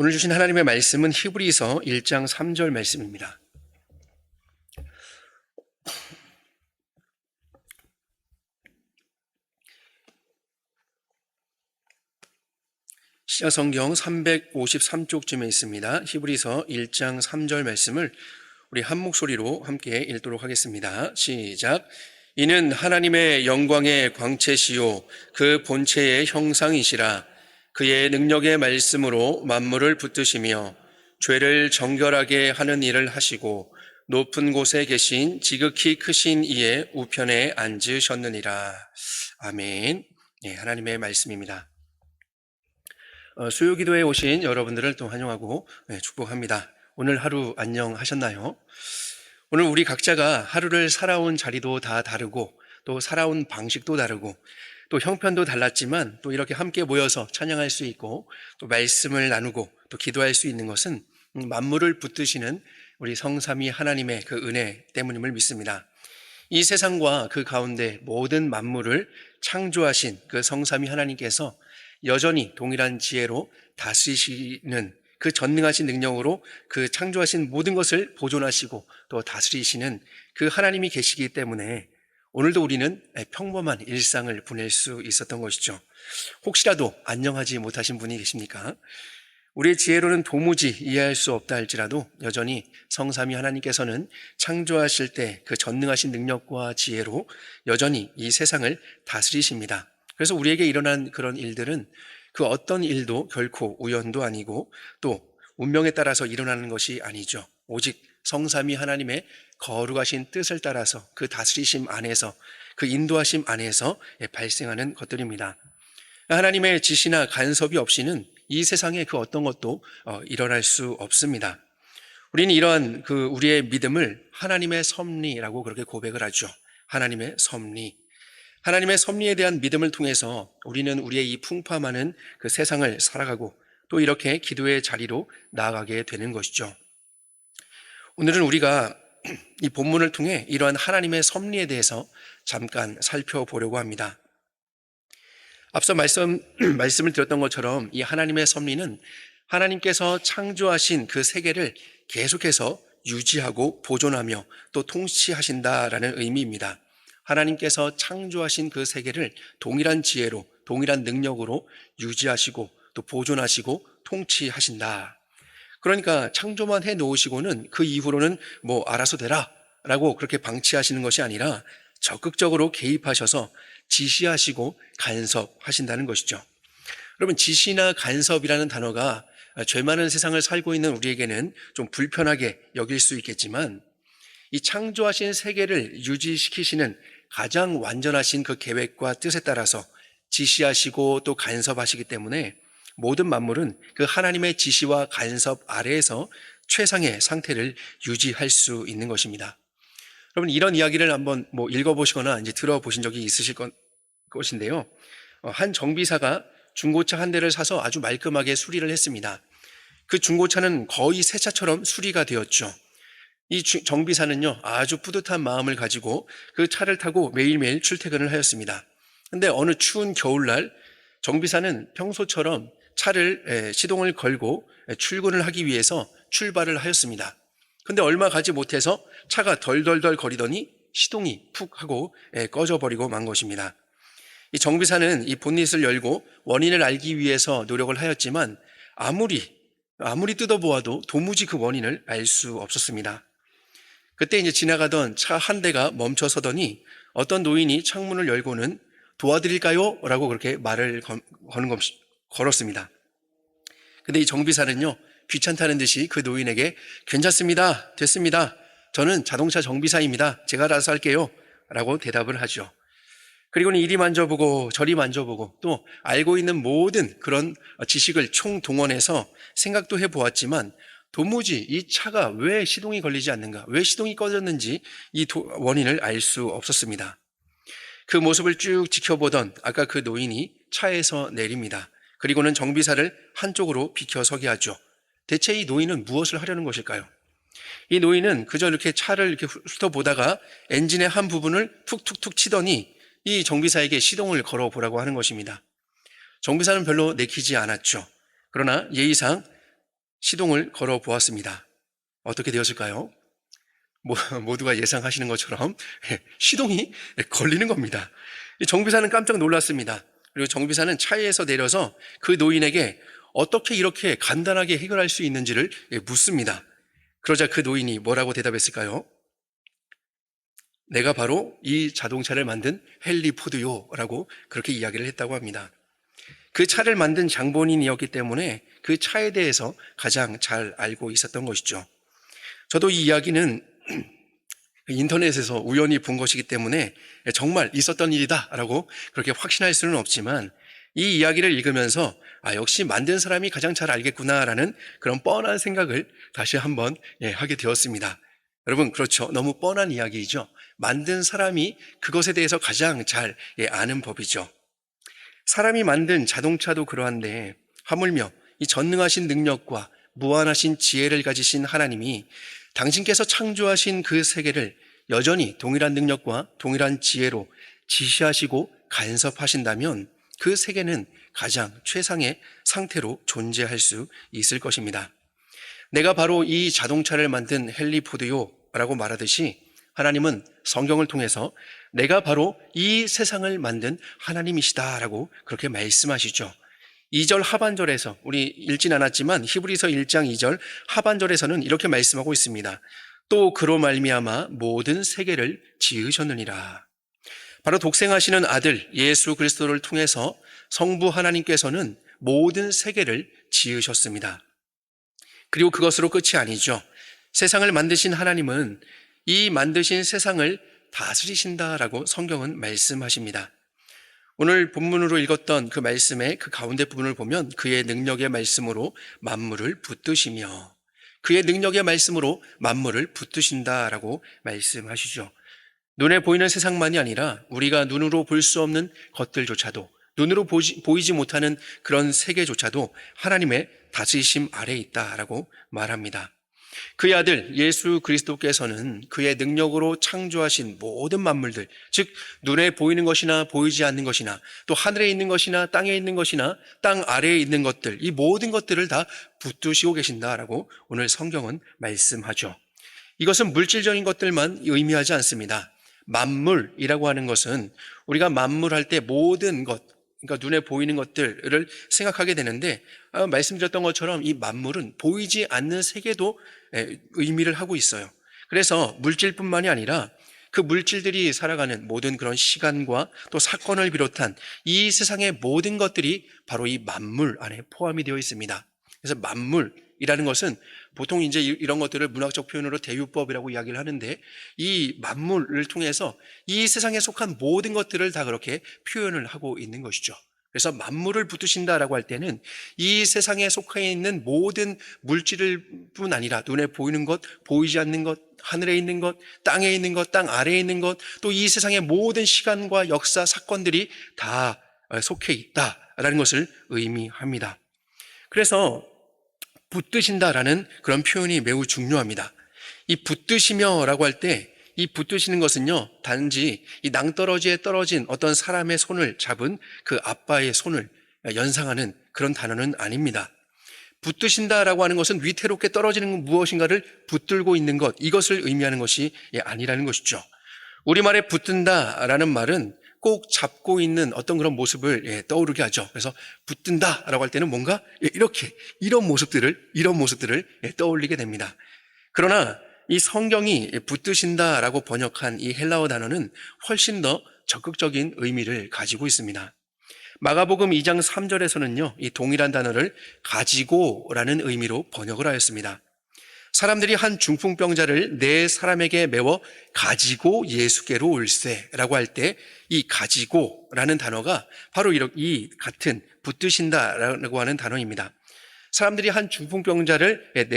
오늘 주신 하나님의 말씀은 히브리서 1장 3절 말씀입니다. 시자성경 353쪽쯤에 있습니다. 히브리서 1장 3절 말씀을 우리 한 목소리로 함께 읽도록 하겠습니다. 시작. 이는 하나님의 영광의 광채시요 그 본체의 형상이시라. 그의 능력의 말씀으로 만물을 붙드시며 죄를 정결하게 하는 일을 하시고 높은 곳에 계신 지극히 크신 이의 우편에 앉으셨느니라. 아멘. 하나님의 말씀입니다. 수요기도에 오신 여러분들을 또 환영하고 축복합니다. 오늘 하루 안녕하셨나요? 오늘 우리 각자가 하루를 살아온 자리도 다 다르고 또 살아온 방식도 다르고 또 형편도 달랐지만 또 이렇게 함께 모여서 찬양할 수 있고 또 말씀을 나누고 또 기도할 수 있는 것은 만물을 붙드시는 우리 성삼위 하나님의 그 은혜 때문임을 믿습니다. 이 세상과 그 가운데 모든 만물을 창조하신 그 성삼위 하나님께서 여전히 동일한 지혜로 다스리시는 그 전능하신 능력으로 그 창조하신 모든 것을 보존하시고 또 다스리시는 그 하나님이 계시기 때문에 오늘도 우리는 평범한 일상을 보낼 수 있었던 것이죠. 혹시라도 안녕하지 못하신 분이 계십니까? 우리의 지혜로는 도무지 이해할 수 없다 할지라도 여전히 성삼위 하나님께서는 창조하실 때 그 전능하신 능력과 지혜로 여전히 이 세상을 다스리십니다. 그래서 우리에게 일어난 그런 일들은 그 어떤 일도 결코 우연도 아니고 또 운명에 따라서 일어나는 것이 아니죠. 오직 성삼위 하나님의 거룩하신 뜻을 따라서 그 다스리심 안에서 그 인도하심 안에서 발생하는 것들입니다. 하나님의 지시나 간섭이 없이는 이 세상에 그 어떤 것도 일어날 수 없습니다. 우리는 이러한 그 우리의 믿음을 하나님의 섭리라고 그렇게 고백을 하죠. 하나님의 섭리. 하나님의 섭리에 대한 믿음을 통해서 우리는 우리의 이 풍파많은 그 세상을 살아가고 또 이렇게 기도의 자리로 나아가게 되는 것이죠. 오늘은 우리가 이 본문을 통해 이러한 하나님의 섭리에 대해서 잠깐 살펴보려고 합니다. 앞서 말씀을 드렸던 것처럼 이 하나님의 섭리는 하나님께서 창조하신 그 세계를 계속해서 유지하고 보존하며 또 통치하신다라는 의미입니다. 하나님께서 창조하신 그 세계를 동일한 지혜로 동일한 능력으로 유지하시고 또 보존하시고 통치하신다. 그러니까 창조만 해 놓으시고는 그 이후로는 뭐 알아서 되라 라고 그렇게 방치하시는 것이 아니라 적극적으로 개입하셔서 지시하시고 간섭하신다는 것이죠. 여러분, 지시나 간섭이라는 단어가 죄 많은 세상을 살고 있는 우리에게는 좀 불편하게 여길 수 있겠지만 이 창조하신 세계를 유지시키시는 가장 완전하신 그 계획과 뜻에 따라서 지시하시고 또 간섭하시기 때문에 모든 만물은 그 하나님의 지시와 간섭 아래에서 최상의 상태를 유지할 수 있는 것입니다. 여러분, 이런 이야기를 한번 읽어보시거나 이제 들어보신 적이 있으실 것인데요. 한 정비사가 중고차 한 대를 사서 아주 말끔하게 수리를 했습니다. 그 중고차는 거의 새 차처럼 수리가 되었죠. 이 정비사는요, 아주 뿌듯한 마음을 가지고 그 차를 타고 매일매일 출퇴근을 하였습니다. 근데 어느 추운 겨울날 정비사는 평소처럼 차를 시동을 걸고 출근을 하기 위해서 출발을 하였습니다. 근데 얼마 가지 못해서 차가 덜덜덜 거리더니 시동이 푹 하고 꺼져버리고 만 것입니다. 이 정비사는 이 본닛을 열고 원인을 알기 위해서 노력을 하였지만 아무리 뜯어보아도 도무지 그 원인을 알 수 없었습니다. 그때 이제 지나가던 차 한 대가 멈춰서더니 어떤 노인이 창문을 열고는 도와드릴까요? 라고 그렇게 말을 걸었습니다. 근데 이 정비사는요, 귀찮다는 듯이 그 노인에게 괜찮습니다. 됐습니다. 저는 자동차 정비사입니다. 제가 알아서 할게요. 라고 대답을 하죠. 그리고는 이리 만져보고 저리 만져보고 또 알고 있는 모든 그런 지식을 총동원해서 생각도 해보았지만 도무지 이 차가 왜 시동이 걸리지 않는가, 왜 시동이 꺼졌는지 이 원인을 알 수 없었습니다. 그 모습을 쭉 지켜보던 아까 그 노인이 차에서 내립니다. 그리고는 정비사를 한쪽으로 비켜서게 하죠. 대체 이 노인은 무엇을 하려는 것일까요? 이 노인은 그저 이렇게 차를 이렇게 훑어보다가 엔진의 한 부분을 툭툭툭 치더니 이 정비사에게 시동을 걸어보라고 하는 것입니다. 정비사는 별로 내키지 않았죠. 그러나 예의상 시동을 걸어 보았습니다. 어떻게 되었을까요? 모두가 예상하시는 것처럼 시동이 걸리는 겁니다. 정비사는 깜짝 놀랐습니다. 그리고 정비사는 차에서 내려서 그 노인에게 어떻게 이렇게 간단하게 해결할 수 있는지를 묻습니다. 그러자 그 노인이 뭐라고 대답했을까요? 내가 바로 이 자동차를 만든 헨리 포드요 라고 그렇게 이야기를 했다고 합니다. 그 차를 만든 장본인이었기 때문에 그 차에 대해서 가장 잘 알고 있었던 것이죠. 저도 이 이야기는 인터넷에서 우연히 본 것이기 때문에 정말 있었던 일이다라고 그렇게 확신할 수는 없지만, 이 이야기를 읽으면서 역시 만든 사람이 가장 잘 알겠구나라는 그런 뻔한 생각을 다시 한번 하게 되었습니다. 여러분, 그렇죠. 너무 뻔한 이야기이죠. 만든 사람이 그것에 대해서 가장 잘 아는 법이죠. 사람이 만든 자동차도 그러한데 하물며 이 전능하신 능력과 무한하신 지혜를 가지신 하나님이 당신께서 창조하신 그 세계를 여전히 동일한 능력과 동일한 지혜로 지시하시고 간섭하신다면 그 세계는 가장 최상의 상태로 존재할 수 있을 것입니다. 내가 바로 이 자동차를 만든 헨리 포드요 라고 말하듯이 하나님은 성경을 통해서 내가 바로 이 세상을 만든 하나님이시다라고 그렇게 말씀하시죠. 2절 하반절에서, 우리 읽진 않았지만 히브리서 1장 2절 하반절에서는 이렇게 말씀하고 있습니다. 또 그로 말미암아 모든 세계를 지으셨느니라. 바로 독생하시는 아들 예수 그리스도를 통해서 성부 하나님께서는 모든 세계를 지으셨습니다. 그리고 그것으로 끝이 아니죠. 세상을 만드신 하나님은 이 만드신 세상을 다스리신다라고 성경은 말씀하십니다. 오늘 본문으로 읽었던 그 말씀의 그 가운데 부분을 보면 그의 능력의 말씀으로 만물을 붙드시며, 그의 능력의 말씀으로 만물을 붙드신다라고 말씀하시죠. 눈에 보이는 세상만이 아니라 우리가 눈으로 볼 수 없는 것들조차도, 눈으로 보이지 못하는 그런 세계조차도 하나님의 다스리심 아래에 있다라고 말합니다. 그의 아들 예수 그리스도께서는 그의 능력으로 창조하신 모든 만물들, 즉 눈에 보이는 것이나 보이지 않는 것이나 또 하늘에 있는 것이나 땅에 있는 것이나 땅 아래에 있는 것들, 이 모든 것들을 다 붙드시고 계신다라고 오늘 성경은 말씀하죠. 이것은 물질적인 것들만 의미하지 않습니다. 만물이라고 하는 것은 우리가 만물할 때 모든 것, 그러니까 눈에 보이는 것들을 생각하게 되는데, 말씀드렸던 것처럼 이 만물은 보이지 않는 세계도 의미를 하고 있어요. 그래서 물질뿐만이 아니라 그 물질들이 살아가는 모든 그런 시간과 또 사건을 비롯한 이 세상의 모든 것들이 바로 이 만물 안에 포함이 되어 있습니다. 그래서 만물이라는 것은 보통 이제 이런 것들을 문학적 표현으로 대유법이라고 이야기를 하는데, 이 만물을 통해서 이 세상에 속한 모든 것들을 다 그렇게 표현을 하고 있는 것이죠. 그래서 만물을 붙드신다라고 할 때는 이 세상에 속해 있는 모든 물질을 뿐 아니라 눈에 보이는 것, 보이지 않는 것, 하늘에 있는 것, 땅에 있는 것, 땅 아래에 있는 것, 또 이 세상의 모든 시간과 역사, 사건들이 다 속해 있다라는 것을 의미합니다. 그래서 붙드신다라는 그런 표현이 매우 중요합니다. 이 붙드시며라고 할 때 이 붙드시는 것은요, 단지 이 낭떠러지에 떨어진 어떤 사람의 손을 잡은 그 아빠의 손을 연상하는 그런 단어는 아닙니다. 붙드신다라고 하는 것은 위태롭게 떨어지는 무엇인가를 붙들고 있는 것, 이것을 의미하는 것이 아니라는 것이죠. 우리말에 붙든다라는 말은 꼭 잡고 있는 어떤 그런 모습을 떠오르게 하죠. 그래서 붙든다라고 할 때는 뭔가 이렇게 이런 모습들을 떠올리게 됩니다. 그러나 이 성경이 붙드신다라고 번역한 이 헬라어 단어는 훨씬 더 적극적인 의미를 가지고 있습니다. 마가복음 2장 3절에서는요, 이 동일한 단어를 가지고라는 의미로 번역을 하였습니다. 사람들이 한 중풍병자를 네 사람에게 메워 가지고 예수께로 올세라고 할 때 이 가지고라는 단어가 바로 이 같은 붙드신다라고 하는 단어입니다. 사람들이 한 중풍병자를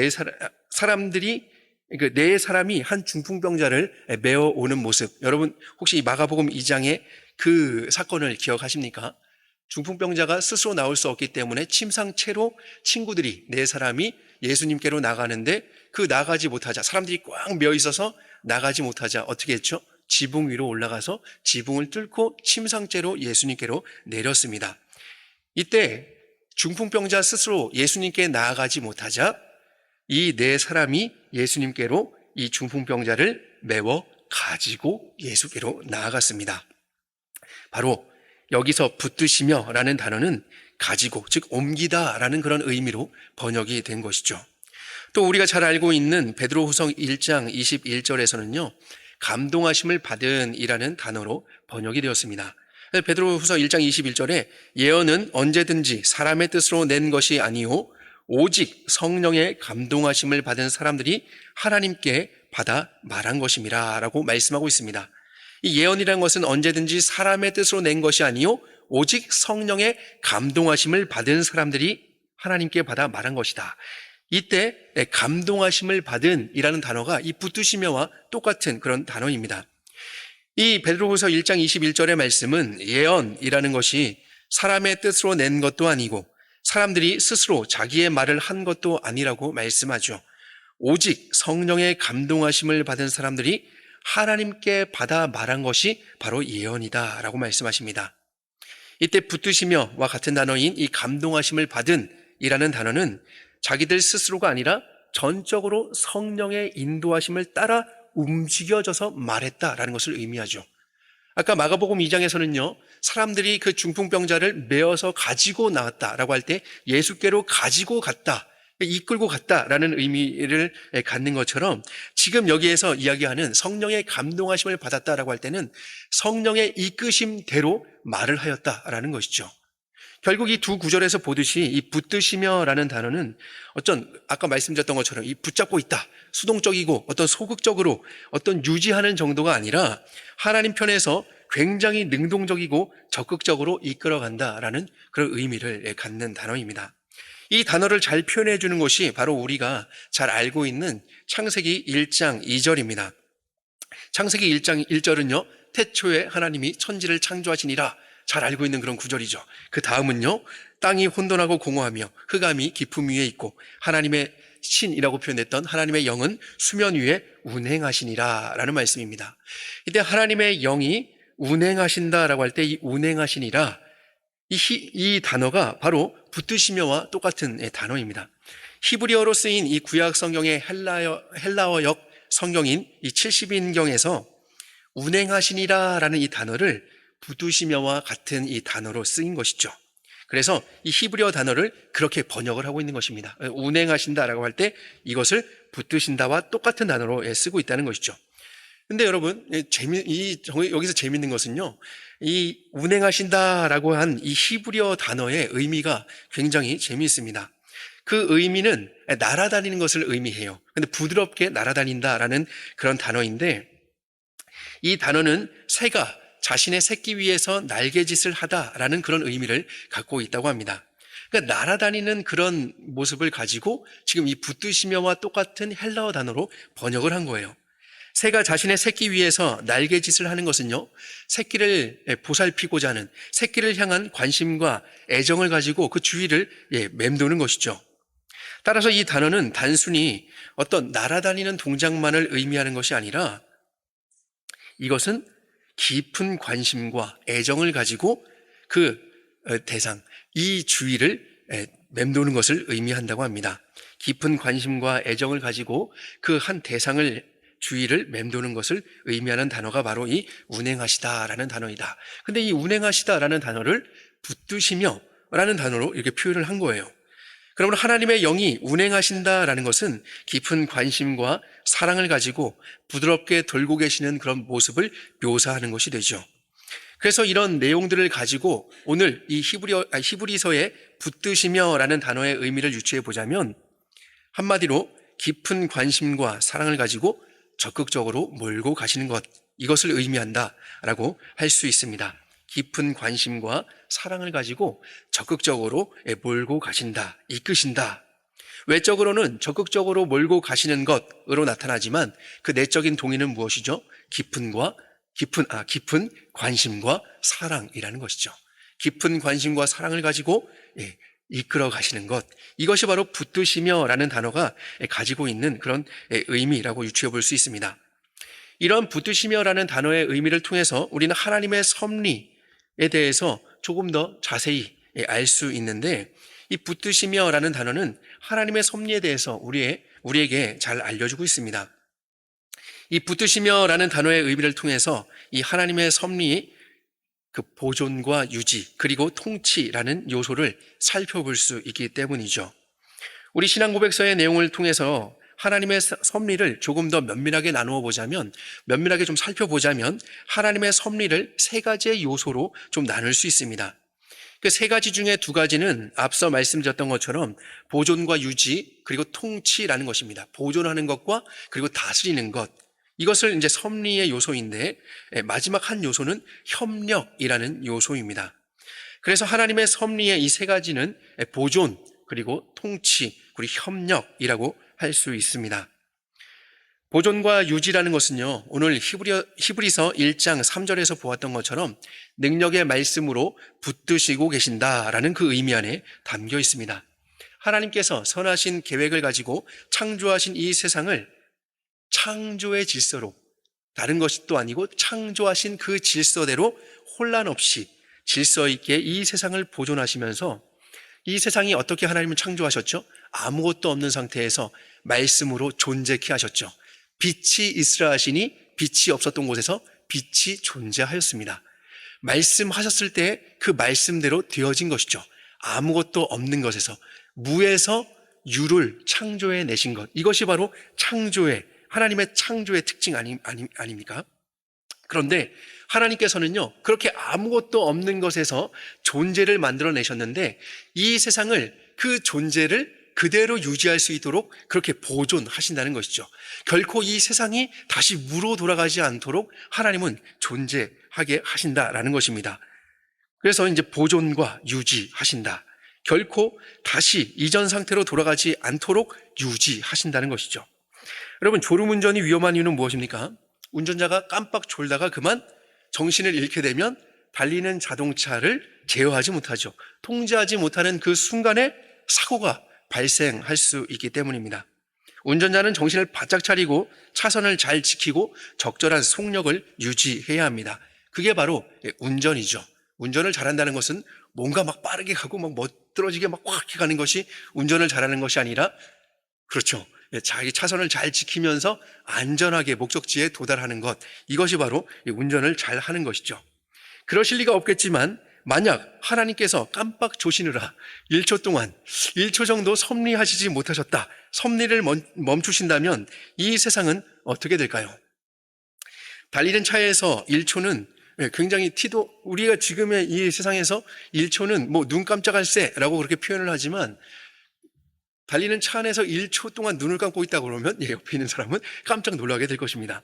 네 사람이 한 중풍병자를 메어 오는 모습, 여러분 혹시 이 마가복음 2장의 그 사건을 기억하십니까? 중풍병자가 스스로 나올 수 없기 때문에 침상채로 친구들이 네 사람이 예수님께로 나가는데, 그 나가지 못하자, 사람들이 꽉 메어 있어서 나가지 못하자 어떻게 했죠? 지붕 위로 올라가서 지붕을 뚫고 침상째로 예수님께로 내렸습니다. 이때 중풍병자 스스로 예수님께 나아가지 못하자 이 네 사람이 예수님께로 이 중풍병자를 메워 가지고 예수께로 나아갔습니다. 바로 여기서 붙드시며 라는 단어는 가지고, 즉 옮기다 라는 그런 의미로 번역이 된 것이죠. 또 우리가 잘 알고 있는 베드로후서 1장 21절에서는요, 감동하심을 받은 이라는 단어로 번역이 되었습니다. 베드로후서 1장 21절에 예언은 언제든지 사람의 뜻으로 낸 것이 아니오 오직 성령의 감동하심을 받은 사람들이 하나님께 받아 말한 것임이라 라고 말씀하고 있습니다. 이 예언이라는 것은 언제든지 사람의 뜻으로 낸 것이 아니오 오직 성령의 감동하심을 받은 사람들이 하나님께 받아 말한 것이다. 이때 감동하심을 받은 이라는 단어가 이 붙드시며와 똑같은 그런 단어입니다. 이 베드로후서 1장 21절의 말씀은 예언이라는 것이 사람의 뜻으로 낸 것도 아니고 사람들이 스스로 자기의 말을 한 것도 아니라고 말씀하죠. 오직 성령의 감동하심을 받은 사람들이 하나님께 받아 말한 것이 바로 예언이다 라고 말씀하십니다. 이때 붙드시며와 같은 단어인 이 감동하심을 받은 이라는 단어는 자기들 스스로가 아니라 전적으로 성령의 인도하심을 따라 움직여져서 말했다라는 것을 의미하죠. 아까 마가복음 2장에서는요, 사람들이 그 중풍병자를 메어서 가지고 나왔다라고 할 때 예수께로 가지고 갔다, 이끌고 갔다라는 의미를 갖는 것처럼 지금 여기에서 이야기하는 성령의 감동하심을 받았다라고 할 때는 성령의 이끄심대로 말을 하였다라는 것이죠. 결국 이 두 구절에서 보듯이 이 붙드시며라는 단어는 아까 말씀드렸던 것처럼 이 붙잡고 있다, 수동적이고 어떤 소극적으로 어떤 유지하는 정도가 아니라 하나님 편에서 굉장히 능동적이고 적극적으로 이끌어간다라는 그런 의미를 갖는 단어입니다. 이 단어를 잘 표현해 주는 것이 바로 우리가 잘 알고 있는 창세기 1장 2절입니다. 창세기 1장 1절은요, 태초에 하나님이 천지를 창조하시니라 잘 알고 있는 그런 구절이죠. 그 다음은요, 땅이 혼돈하고 공허하며 흑암이 깊음 위에 있고 하나님의 신이라고 표현했던 하나님의 영은 수면 위에 운행하시니라 라는 말씀입니다. 이때 하나님의 영이 운행하신다라고 할 때 이 운행하시니라, 이 단어가 바로 붙드시며와 똑같은 단어입니다. 히브리어로 쓰인 이 구약 성경의 헬라어역 성경인 이 70인경에서 운행하시니라 라는 이 단어를 붙드시며와 같은 이 단어로 쓰인 것이죠. 그래서 이 히브리어 단어를 그렇게 번역을 하고 있는 것입니다. 운행하신다라고 할 때 이것을 붙드신다와 똑같은 단어로 쓰고 있다는 것이죠. 근데 여러분, 여기서 재밌는 것은요, 이 운행하신다라고 한 이 히브리어 단어의 의미가 굉장히 재미있습니다. 그 의미는 날아다니는 것을 의미해요. 근데 부드럽게 날아다닌다라는 그런 단어인데, 이 단어는 새가 자신의 새끼 위에서 날개짓을 하다라는 그런 의미를 갖고 있다고 합니다. 그러니까 날아다니는 그런 모습을 가지고 지금 이 붙드시며와 똑같은 헬라어 단어로 번역을 한 거예요. 새가 자신의 새끼 위에서 날개짓을 하는 것은요, 새끼를 보살피고자 하는, 새끼를 향한 관심과 애정을 가지고 그 주위를 맴도는 것이죠. 따라서 이 단어는 단순히 어떤 날아다니는 동작만을 의미하는 것이 아니라 이것은 깊은 관심과 애정을 가지고 그 대상, 이 주위를 맴도는 것을 의미한다고 합니다. 깊은 관심과 애정을 가지고 그 한 대상을, 주위를 맴도는 것을 의미하는 단어가 바로 이 운행하시다라는 단어이다. 근데 이 운행하시다라는 단어를 붙드시며라는 단어로 이렇게 표현을 한 거예요. 그러면 하나님의 영이 운행하신다라는 것은 깊은 관심과 사랑을 가지고 부드럽게 돌고 계시는 그런 모습을 묘사하는 것이 되죠. 그래서 이런 내용들을 가지고 오늘 이 히브리서의 붙드시며라는 단어의 의미를 유추해 보자면 한마디로 깊은 관심과 사랑을 가지고 적극적으로 몰고 가시는 것, 이것을 의미한다라고 할 수 있습니다. 깊은 관심과 사랑을 가지고 적극적으로 몰고 가신다, 이끄신다. 외적으로는 적극적으로 몰고 가시는 것으로 나타나지만 그 내적인 동의는 무엇이죠? 깊은 관심과 사랑이라는 것이죠. 깊은 관심과 사랑을 가지고 이끌어 가시는 것, 이것이 바로 붙드시며라는 단어가 가지고 있는 그런 의미라고 유추해 볼 수 있습니다. 이런 붙드시며라는 단어의 의미를 통해서 우리는 하나님의 섭리에 대해서 조금 더 자세히 알 수 있는데, 이 붙드시며라는 단어는 하나님의 섭리에 대해서 우리의 우리에게 잘 알려주고 있습니다. 이 붙드시며라는 단어의 의미를 통해서 이 하나님의 섭리, 그 보존과 유지, 그리고 통치라는 요소를 살펴볼 수 있기 때문이죠. 우리 신앙 고백서의 내용을 통해서 하나님의 섭리를 조금 더 면밀하게 좀 살펴보자면 하나님의 섭리를 세 가지의 요소로 좀 나눌 수 있습니다. 그 세 가지 중에 두 가지는 앞서 말씀드렸던 것처럼 보존과 유지 그리고 통치라는 것입니다. 보존하는 것과 그리고 다스리는 것. 이것을 이제 섭리의 요소인데 마지막 한 요소는 협력이라는 요소입니다. 그래서 하나님의 섭리의 이 세 가지는 보존 그리고 통치 그리고 협력이라고 할 수 있습니다. 보존과 유지라는 것은요, 오늘 히브리서 1장 3절에서 보았던 것처럼 능력의 말씀으로 붙드시고 계신다라는 그 의미 안에 담겨 있습니다. 하나님께서 선하신 계획을 가지고 창조하신 이 세상을 창조의 질서로, 다른 것이 또 아니고 창조하신 그 질서대로 혼란 없이 질서 있게 이 세상을 보존하시면서 이 세상이 어떻게 하나님을 창조하셨죠? 아무것도 없는 상태에서 말씀으로 존재케 하셨죠. 빛이 있으라 하시니 빛이 없었던 곳에서 빛이 존재하였습니다. 말씀하셨을 때 그 말씀대로 되어진 것이죠. 아무것도 없는 것에서, 무에서 유를 창조해 내신 것. 이것이 바로 하나님의 창조의 특징 아닙니까? 그런데 하나님께서는요, 그렇게 아무것도 없는 것에서 존재를 만들어내셨는데 이 세상을, 그 존재를 그대로 유지할 수 있도록 그렇게 보존하신다는 것이죠. 결코 이 세상이 다시 무로 돌아가지 않도록 하나님은 존재하게 하신다라는 것입니다. 그래서 이제 보존과 유지하신다. 결코 다시 이전 상태로 돌아가지 않도록 유지하신다는 것이죠. 여러분, 졸음운전이 위험한 이유는 무엇입니까? 운전자가 깜빡 졸다가 그만 정신을 잃게 되면 달리는 자동차를 제어하지 못하죠. 통제하지 못하는 그 순간에 사고가 발생할 수 있기 때문입니다. 운전자는 정신을 바짝 차리고 차선을 잘 지키고 적절한 속력을 유지해야 합니다. 그게 바로 운전이죠. 운전을 잘한다는 것은 뭔가 막 빠르게 가고 막 멋들어지게 막 확 가는 것이 운전을 잘하는 것이 아니라, 그렇죠, 자기 차선을 잘 지키면서 안전하게 목적지에 도달하는 것, 이것이 바로 운전을 잘 하는 것이죠. 그러실 리가 없겠지만 만약 하나님께서 깜빡 조시느라 1초 정도 섭리하시지 못하셨다, 섭리를 멈추신다면 이 세상은 어떻게 될까요? 달리는 차에서 1초는 굉장히 우리가 지금의 이 세상에서 1초는 뭐 눈 깜짝할 새라고 그렇게 표현을 하지만, 달리는 차 안에서 1초 동안 눈을 감고 있다 그러면 옆에 있는 사람은 깜짝 놀라게 될 것입니다.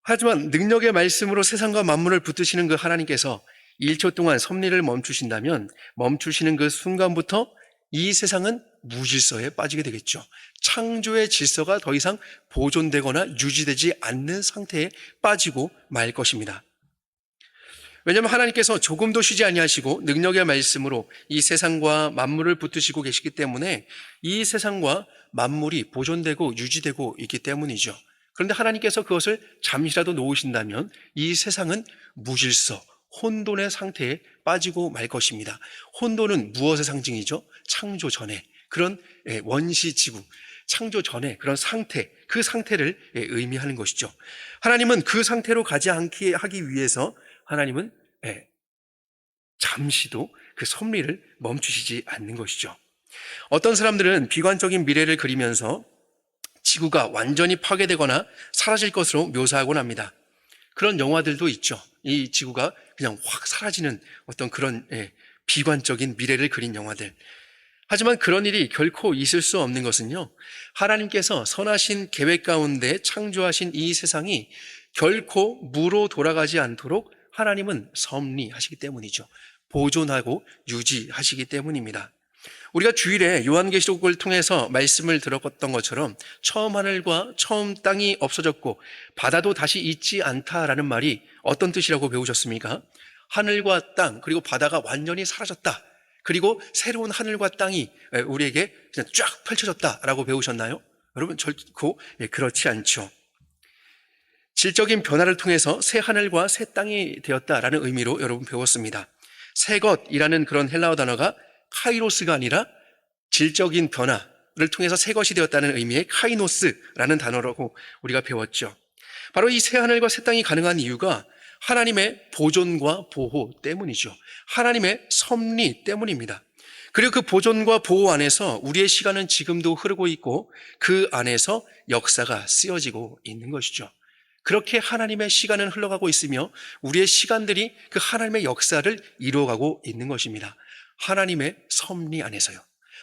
하지만 능력의 말씀으로 세상과 만물을 붙드시는 그 하나님께서 1초 동안 섭리를 멈추신다면 멈추시는 그 순간부터 이 세상은 무질서에 빠지게 되겠죠. 창조의 질서가 더 이상 보존되거나 유지되지 않는 상태에 빠지고 말 것입니다. 왜냐하면 하나님께서 조금도 쉬지 아니하시고 능력의 말씀으로 이 세상과 만물을 붙드시고 계시기 때문에 이 세상과 만물이 보존되고 유지되고 있기 때문이죠. 그런데 하나님께서 그것을 잠시라도 놓으신다면 이 세상은 무질서, 혼돈의 상태에 빠지고 말 것입니다. 혼돈은 무엇의 상징이죠? 창조 전에 그런 원시지구, 창조 전에 그런 상태, 그 상태를 의미하는 것이죠. 하나님은 그 상태로 가지 않게 하기 위해서 하나님은 잠시도 그 섭리를 멈추시지 않는 것이죠. 어떤 사람들은 비관적인 미래를 그리면서 지구가 완전히 파괴되거나 사라질 것으로 묘사하곤 합니다. 그런 영화들도 있죠. 이 지구가 그냥 확 사라지는 어떤 그런 비관적인 미래를 그린 영화들. 하지만 그런 일이 결코 있을 수 없는 것은요, 하나님께서 선하신 계획 가운데 창조하신 이 세상이 결코 무로 돌아가지 않도록 하나님은 섭리하시기 때문이죠. 보존하고 유지하시기 때문입니다. 우리가 주일에 요한계시록을 통해서 말씀을 들었던 것처럼 처음 하늘과 처음 땅이 없어졌고 바다도 다시 있지 않다라는 말이 어떤 뜻이라고 배우셨습니까? 하늘과 땅 그리고 바다가 완전히 사라졌다. 그리고 새로운 하늘과 땅이 우리에게 그냥 쫙 펼쳐졌다라고 배우셨나요? 여러분, 결코 그렇지 않죠. 질적인 변화를 통해서 새 하늘과 새 땅이 되었다라는 의미로 여러분 배웠습니다. 새 것이라는 그런 헬라어 단어가 카이로스가 아니라 질적인 변화, 통해서 새 것이 되었다는 의미의 카이노스라는 단어라고 우리가 배웠죠. 바로 이 새 하늘과 새 땅이 가능한 이유가 하나님의 보존과 보호 때문이죠. 하나님의 섭리 때문입니다. 그리고 그 보존과 보호 안에서 우리의 시간은 지금도 흐르고 있고 그 안에서 역사가 쓰여지고 있는 것이죠. 그렇게 하나님의 시간은 흘러가고 있으며 우리의 시간들이 그 하나님의 역사를 이루어가고 있는 것입니다. 하나님의 섭리 안에서요.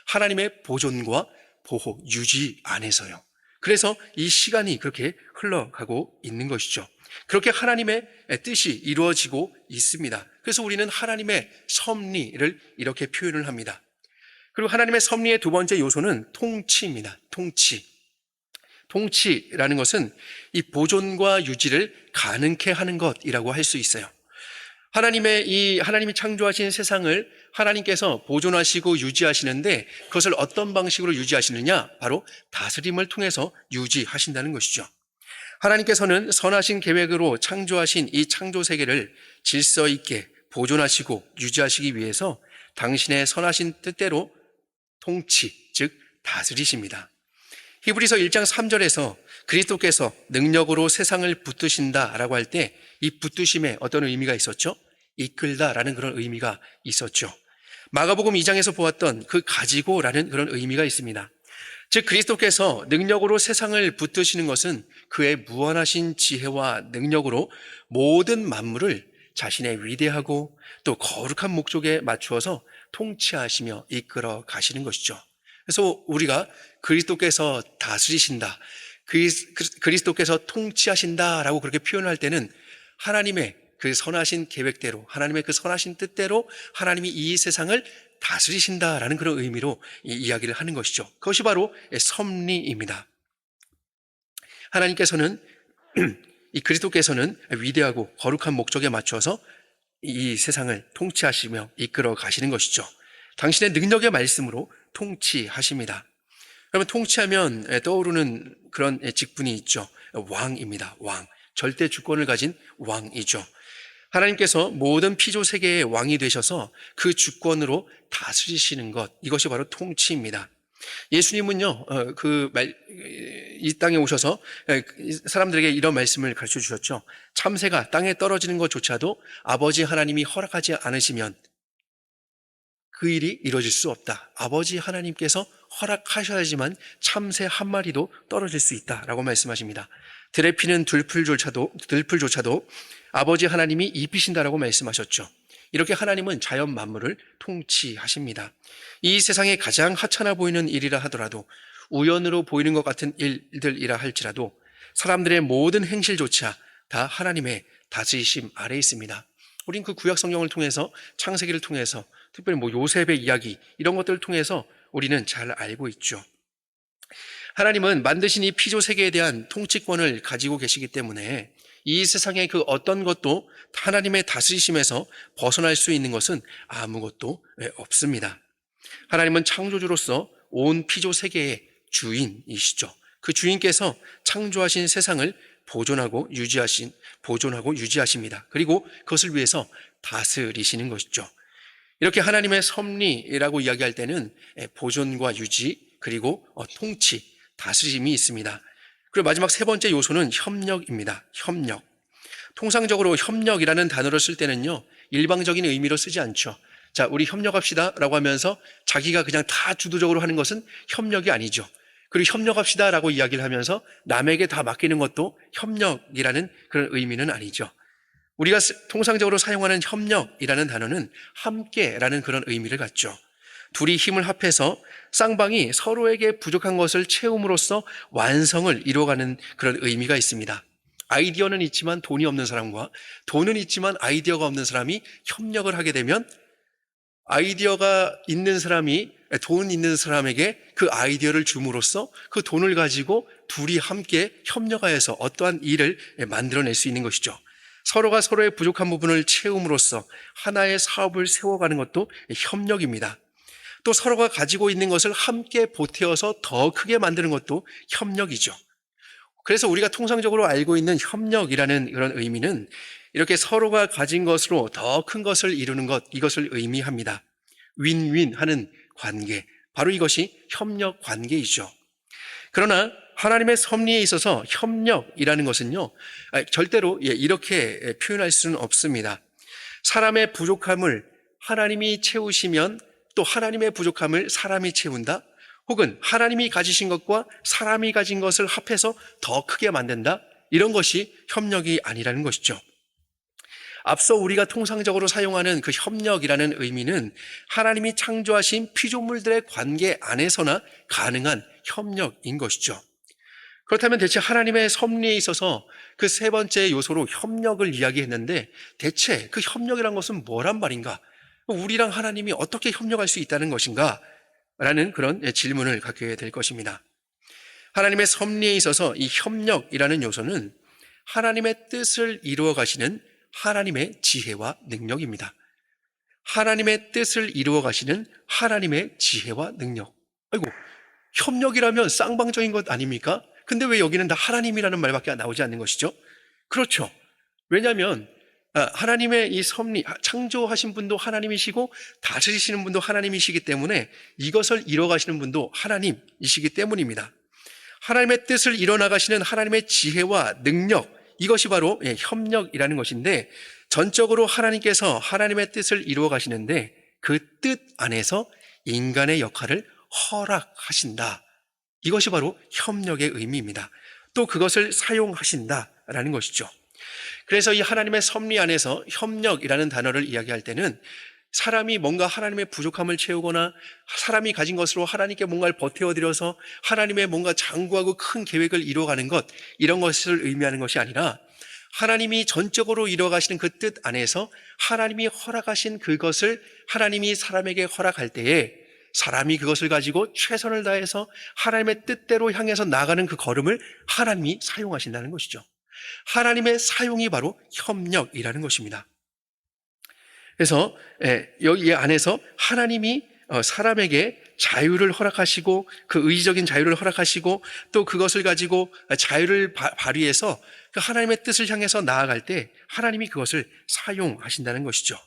하나님의 보존과 보호, 유지 안에서요. 그래서 이 시간이 그렇게 흘러가고 있는 것이죠. 그렇게 하나님의 뜻이 이루어지고 있습니다. 그래서 우리는 하나님의 섭리를 이렇게 표현을 합니다. 그리고 하나님의 섭리의 두 번째 요소는 통치입니다. 통치라는 것은 이 보존과 유지를 가능케 하는 것이라고 할 수 있어요. 하나님이 창조하신 세상을 하나님께서 보존하시고 유지하시는데 그것을 어떤 방식으로 유지하시느냐? 바로 다스림을 통해서 유지하신다는 것이죠. 하나님께서는 선하신 계획으로 창조하신 이 창조 세계를 질서 있게 보존하시고 유지하시기 위해서 당신의 선하신 뜻대로 통치, 즉 다스리십니다. 히브리서 1장 3절에서 그리스도께서 능력으로 세상을 붙드신다라고 할 때 이 붙드심에 어떤 의미가 있었죠? 이끌다라는 그런 의미가 있었죠. 마가복음 2장에서 보았던 그 가지고라는 그런 의미가 있습니다. 즉 그리스도께서 능력으로 세상을 붙드시는 것은 그의 무한하신 지혜와 능력으로 모든 만물을 자신의 위대하고 또 거룩한 목적에 맞추어서 통치하시며 이끌어 가시는 것이죠. 그래서 우리가 그리스도께서 다스리신다, 그리스도께서 통치하신다라고 그렇게 표현할 때는 하나님의 그 선하신 계획대로, 하나님의 그 선하신 뜻대로 하나님이 이 세상을 다스리신다라는 그런 의미로 이야기를 하는 것이죠. 그것이 바로 섭리입니다. 하나님께서는 이 그리스도께서는 위대하고 거룩한 목적에 맞춰서 이 세상을 통치하시며 이끌어 가시는 것이죠. 당신의 능력의 말씀으로 통치하십니다. 그러면 통치하면 떠오르는 그런 직분이 있죠. 왕입니다. 왕. 절대 주권을 가진 왕이죠. 하나님께서 모든 피조 세계의 왕이 되셔서 그 주권으로 다스리시는 것, 이것이 바로 통치입니다. 예수님은요, 이 땅에 오셔서 사람들에게 이런 말씀을 가르쳐 주셨죠. 참새가 땅에 떨어지는 것조차도 아버지 하나님이 허락하지 않으시면 그 일이 이루어질 수 없다. 아버지 하나님께서 허락하셔야지만 참새 한 마리도 떨어질 수 있다라고 말씀하십니다. 들에 피는 들풀조차도 아버지 하나님이 입히신다라고 말씀하셨죠. 이렇게 하나님은 자연 만물을 통치하십니다. 이 세상에 가장 하찮아 보이는 일이라 하더라도, 우연으로 보이는 것 같은 일들이라 할지라도 사람들의 모든 행실조차 다 하나님의 다스리심 아래에 있습니다. 우린 그 구약 성경을 통해서, 창세기를 통해서, 특별히 요셉의 이야기 이런 것들을 통해서 우리는 잘 알고 있죠. 하나님은 만드신 이 피조 세계에 대한 통치권을 가지고 계시기 때문에 이 세상의 그 어떤 것도 하나님의 다스리심에서 벗어날 수 있는 것은 아무것도 없습니다. 하나님은 창조주로서 온 피조 세계의 주인이시죠. 그 주인께서 창조하신 세상을 보존하고 유지하십니다. 그리고 그것을 위해서 다스리시는 것이죠. 이렇게 하나님의 섭리라고 이야기할 때는 보존과 유지, 그리고 통치, 다스림이 있습니다. 그리고 마지막 세 번째 요소는 협력입니다. 협력. 통상적으로 협력이라는 단어를 쓸 때는요, 일방적인 의미로 쓰지 않죠. 자, 우리 협력합시다 라고 하면서 자기가 그냥 다 주도적으로 하는 것은 협력이 아니죠. 그리고 협력합시다 라고 이야기를 하면서 남에게 다 맡기는 것도 협력이라는 그런 의미는 아니죠. 우리가 통상적으로 사용하는 협력이라는 단어는 함께라는 그런 의미를 갖죠. 둘이 힘을 합해서 쌍방이 서로에게 부족한 것을 채움으로써 완성을 이루어가는 그런 의미가 있습니다. 아이디어는 있지만 돈이 없는 사람과 돈은 있지만 아이디어가 없는 사람이 협력을 하게 되면 아이디어가 있는 사람이 돈 있는 사람에게 그 아이디어를 줌으로써 그 돈을 가지고 둘이 함께 협력하여서 어떠한 일을 만들어낼 수 있는 것이죠. 서로가 서로의 부족한 부분을 채움으로써 하나의 사업을 세워가는 것도 협력입니다. 또 서로가 가지고 있는 것을 함께 보태어서 더 크게 만드는 것도 협력이죠. 그래서 우리가 통상적으로 알고 있는 협력이라는 그런 의미는 이렇게 서로가 가진 것으로 더 큰 것을 이루는 것, 이것을 의미합니다. 윈윈 하는 관계, 바로 이것이 협력 관계이죠. 그러나 하나님의 섭리에 있어서 협력이라는 것은요, 절대로 이렇게 표현할 수는 없습니다. 사람의 부족함을 하나님이 채우시면 또 하나님의 부족함을 사람이 채운다? 혹은 하나님이 가지신 것과 사람이 가진 것을 합해서 더 크게 만든다? 이런 것이 협력이 아니라는 것이죠. 앞서 우리가 통상적으로 사용하는 그 협력이라는 의미는 하나님이 창조하신 피조물들의 관계 안에서나 가능한 협력인 것이죠. 그렇다면 대체 하나님의 섭리에 있어서 그 세 번째 요소로 협력을 이야기했는데 대체 그 협력이란 것은 뭐란 말인가? 우리랑 하나님이 어떻게 협력할 수 있다는 것인가? 라는 그런 질문을 갖게 될 것입니다. 하나님의 섭리에 있어서 이 협력이라는 요소는 하나님의 뜻을 이루어 가시는 하나님의 지혜와 능력입니다. 하나님의 뜻을 이루어 가시는 하나님의 지혜와 능력. 아이고, 협력이라면 쌍방적인 것 아닙니까? 근데 왜 여기는 다 하나님이라는 말밖에 나오지 않는 것이죠? 그렇죠. 왜냐하면 하나님의 이 섭리, 창조하신 분도 하나님이시고 다스리시는 분도 하나님이시기 때문에 이것을 이루어 가시는 분도 하나님이시기 때문입니다. 하나님의 뜻을 이뤄나가시는 하나님의 지혜와 능력, 이것이 바로 협력이라는 것인데 전적으로 하나님께서 하나님의 뜻을 이루어 가시는데 그 뜻 안에서 인간의 역할을 허락하신다. 이것이 바로 협력의 의미입니다. 또 그것을 사용하신다라는 것이죠. 그래서 이 하나님의 섭리 안에서 협력이라는 단어를 이야기할 때는 사람이 뭔가 하나님의 부족함을 채우거나 사람이 가진 것으로 하나님께 뭔가를 버텨드려서 하나님의 뭔가 장구하고 큰 계획을 이루어가는 것, 이런 것을 의미하는 것이 아니라 하나님이 전적으로 이루어가시는 그 뜻 안에서 하나님이 허락하신 그것을 하나님이 사람에게 허락할 때에 사람이 그것을 가지고 최선을 다해서 하나님의 뜻대로 향해서 나가는 그 걸음을 하나님이 사용하신다는 것이죠. 하나님의 사용이 바로 협력이라는 것입니다. 그래서 여기 안에서 하나님이 사람에게 자유를 허락하시고 그 의지적인 자유를 허락하시고 또 그것을 가지고 자유를 발휘해서 그 하나님의 뜻을 향해서 나아갈 때 하나님이 그것을 사용하신다는 것이죠.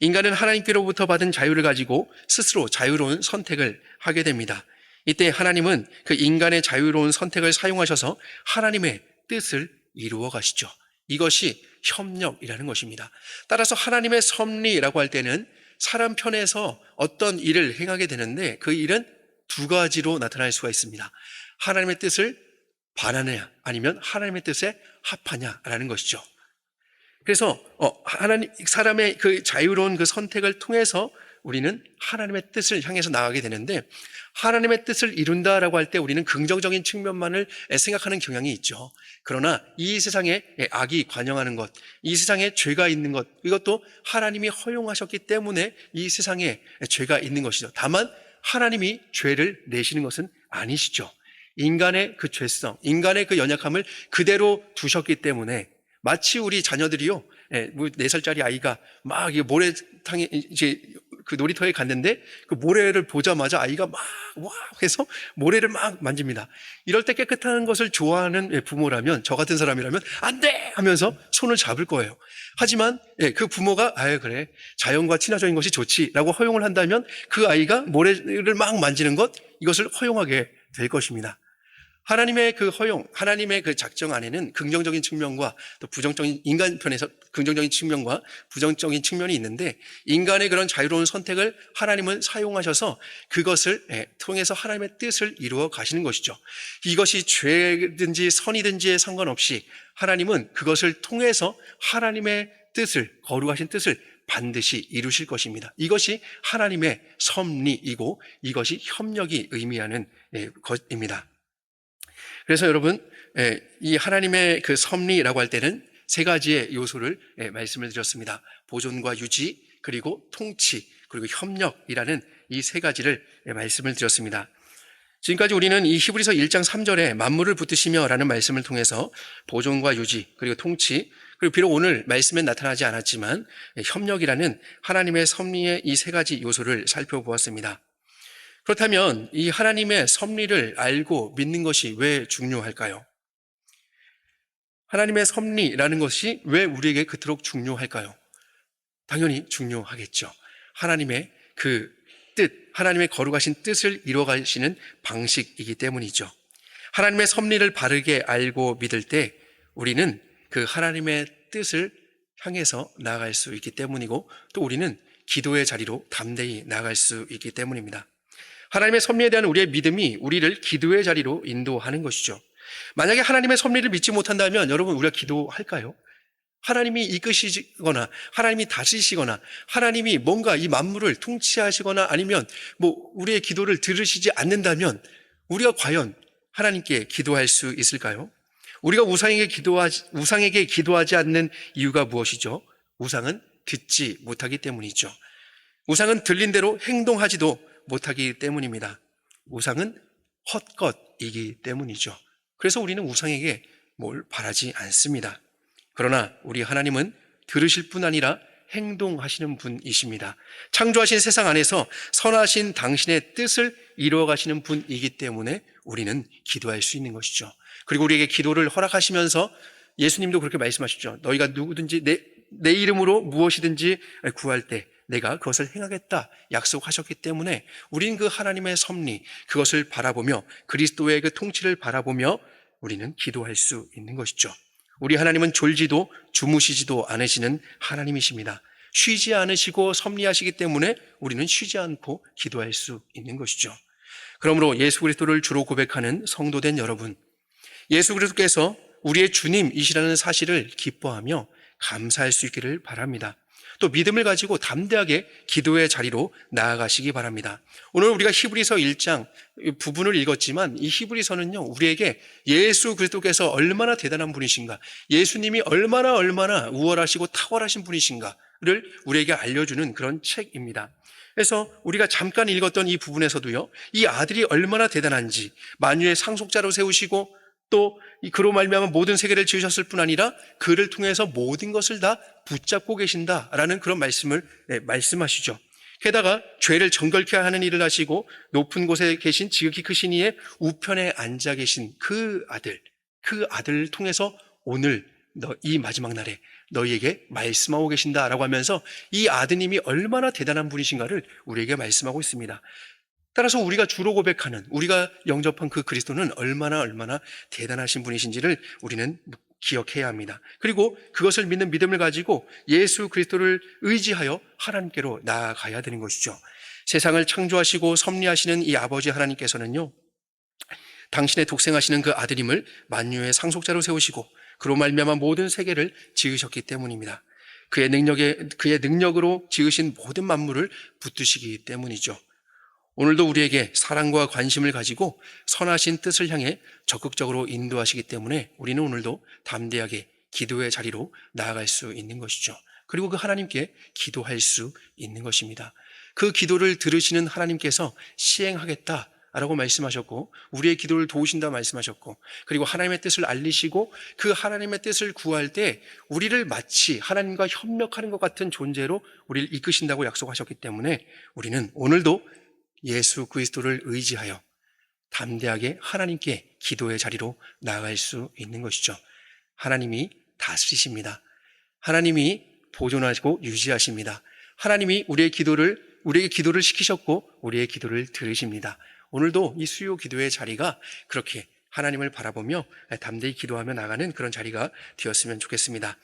인간은 하나님께로부터 받은 자유를 가지고 스스로 자유로운 선택을 하게 됩니다. 이때 하나님은 그 인간의 자유로운 선택을 사용하셔서 하나님의 뜻을 이루어 가시죠. 이것이 협력이라는 것입니다. 따라서 하나님의 섭리라고 할 때는 사람 편에서 어떤 일을 행하게 되는데 그 일은 두 가지로 나타날 수가 있습니다. 하나님의 뜻을 반하느냐 아니면 하나님의 뜻에 합하냐라는 것이죠. 그래서 사람의 그 자유로운 그 선택을 통해서 우리는 하나님의 뜻을 향해서 나가게 되는데 하나님의 뜻을 이룬다라고 할 때 우리는 긍정적인 측면만을 생각하는 경향이 있죠. 그러나 이 세상에 악이 관영하는 것, 이 세상에 죄가 있는 것, 이것도 하나님이 허용하셨기 때문에 이 세상에 죄가 있는 것이죠. 다만 하나님이 죄를 내시는 것은 아니시죠. 인간의 그 죄성, 인간의 그 연약함을 그대로 두셨기 때문에 마치 우리 자녀들이요, 4살짜리 아이가 막 모래탕에 이제 그 놀이터에 갔는데 그 모래를 보자마자 아이가 막 와 해서 모래를 막 만집니다. 이럴 때 깨끗한 것을 좋아하는 부모라면 저 같은 사람이라면 안 돼! 하면서 손을 잡을 거예요. 하지만 그 부모가 그래 자연과 친화적인 것이 좋지라고 허용을 한다면 그 아이가 모래를 막 만지는 것 이것을 허용하게 될 것입니다. 하나님의 그 허용, 하나님의 그 작정 안에는 긍정적인 측면과 또 부정적인 인간 편에서 긍정적인 측면과 부정적인 측면이 있는데 인간의 그런 자유로운 선택을 하나님은 사용하셔서 그것을 통해서 하나님의 뜻을 이루어 가시는 것이죠. 이것이 죄든지 선이든지에 상관없이 하나님은 그것을 통해서 하나님의 뜻을, 거룩하신 뜻을 반드시 이루실 것입니다. 이것이 하나님의 섭리이고 이것이 협력이 의미하는 것입니다. 그래서 여러분, 이 하나님의 그 섭리라고 할 때는 세 가지의 요소를 말씀을 드렸습니다. 보존과 유지, 그리고 통치, 그리고 협력이라는 이 세 가지를 말씀을 드렸습니다. 지금까지 우리는 이 히브리서 1장 3절에 만물을 붙드시며 라는 말씀을 통해서 보존과 유지, 그리고 통치, 그리고 비록 오늘 말씀에 나타나지 않았지만 협력이라는 하나님의 섭리의 이 세 가지 요소를 살펴보았습니다. 그렇다면 이 하나님의 섭리를 알고 믿는 것이 왜 중요할까요? 하나님의 섭리라는 것이 왜 우리에게 그토록 중요할까요? 당연히 중요하겠죠. 하나님의 그 뜻, 하나님의 거룩하신 뜻을 이루어가시는 방식이기 때문이죠. 하나님의 섭리를 바르게 알고 믿을 때 우리는 그 하나님의 뜻을 향해서 나아갈 수 있기 때문이고, 또 우리는 기도의 자리로 담대히 나아갈 수 있기 때문입니다. 하나님의 섭리에 대한 우리의 믿음이 우리를 기도의 자리로 인도하는 것이죠. 만약에 하나님의 섭리를 믿지 못한다면 여러분, 우리가 기도할까요? 하나님이 이끄시거나 하나님이 다스리시거나 하나님이 뭔가 이 만물을 통치하시거나 아니면 우리의 기도를 들으시지 않는다면 우리가 과연 하나님께 기도할 수 있을까요? 우리가 우상에게 기도하지 않는 이유가 무엇이죠? 우상은 듣지 못하기 때문이죠. 우상은 들린 대로 행동하지도 못하기 때문입니다. 우상은 헛것이기 때문이죠. 그래서 우리는 우상에게 뭘 바라지 않습니다. 그러나 우리 하나님은 들으실 뿐 아니라 행동하시는 분이십니다. 창조하신 세상 안에서 선하신 당신의 뜻을 이루어가시는 분이기 때문에 우리는 기도할 수 있는 것이죠. 그리고 우리에게 기도를 허락하시면서 예수님도 그렇게 말씀하시죠. 너희가 누구든지 내 이름으로 무엇이든지 구할 때 내가 그것을 행하겠다 약속하셨기 때문에 우리는 그 하나님의 섭리, 그것을 바라보며 그리스도의 그 통치를 바라보며 우리는 기도할 수 있는 것이죠. 우리 하나님은 졸지도 주무시지도 않으시는 하나님이십니다. 쉬지 않으시고 섭리하시기 때문에 우리는 쉬지 않고 기도할 수 있는 것이죠. 그러므로 예수 그리스도를 주로 고백하는 성도된 여러분, 예수 그리스도께서 우리의 주님이시라는 사실을 기뻐하며 감사할 수 있기를 바랍니다. 또 믿음을 가지고 담대하게 기도의 자리로 나아가시기 바랍니다. 오늘 우리가 히브리서 1장 부분을 읽었지만 이 히브리서는요, 우리에게 예수 그리스도께서 얼마나 대단한 분이신가, 예수님이 얼마나 우월하시고 탁월하신 분이신가를 우리에게 알려주는 그런 책입니다. 그래서 우리가 잠깐 읽었던 이 부분에서도요, 이 아들이 얼마나 대단한지, 만유의 상속자로 세우시고 또 그로 말미암아 모든 세계를 지으셨을 뿐 아니라 그를 통해서 모든 것을 다 붙잡고 계신다라는 그런 말씀을 말씀하시죠. 게다가 죄를 정결케 하는 일을 하시고 높은 곳에 계신 지극히 크신 이의 우편에 앉아 계신 그 아들을 통해서 오늘 이 마지막 날에 너희에게 말씀하고 계신다라고 하면서 이 아드님이 얼마나 대단한 분이신가를 우리에게 말씀하고 있습니다. 따라서 우리가 주로 고백하는, 우리가 영접한 그 그리스도는 얼마나 대단하신 분이신지를 우리는 기억해야 합니다. 그리고 그것을 믿는 믿음을 가지고 예수 그리스도를 의지하여 하나님께로 나아가야 되는 것이죠. 세상을 창조하시고 섭리하시는 이 아버지 하나님께서는요, 당신의 독생하시는 그 아들임을 만유의 상속자로 세우시고 그로 말미암아 모든 세계를 지으셨기 때문입니다. 그의 능력으로 지으신 모든 만물을 붙드시기 때문이죠. 오늘도 우리에게 사랑과 관심을 가지고 선하신 뜻을 향해 적극적으로 인도하시기 때문에 우리는 오늘도 담대하게 기도의 자리로 나아갈 수 있는 것이죠. 그리고 그 하나님께 기도할 수 있는 것입니다. 그 기도를 들으시는 하나님께서 시행하겠다라고 말씀하셨고 우리의 기도를 도우신다 말씀하셨고, 그리고 하나님의 뜻을 알리시고 그 하나님의 뜻을 구할 때 우리를 마치 하나님과 협력하는 것 같은 존재로 우리를 이끄신다고 약속하셨기 때문에 우리는 오늘도 예수 그리스도를 의지하여 담대하게 하나님께 기도의 자리로 나아갈 수 있는 것이죠. 하나님이 다스리십니다. 하나님이 보존하시고 유지하십니다. 하나님이 우리에게 기도를 시키셨고 우리의 기도를 들으십니다. 오늘도 이 수요 기도의 자리가 그렇게 하나님을 바라보며 담대히 기도하며 나가는 그런 자리가 되었으면 좋겠습니다.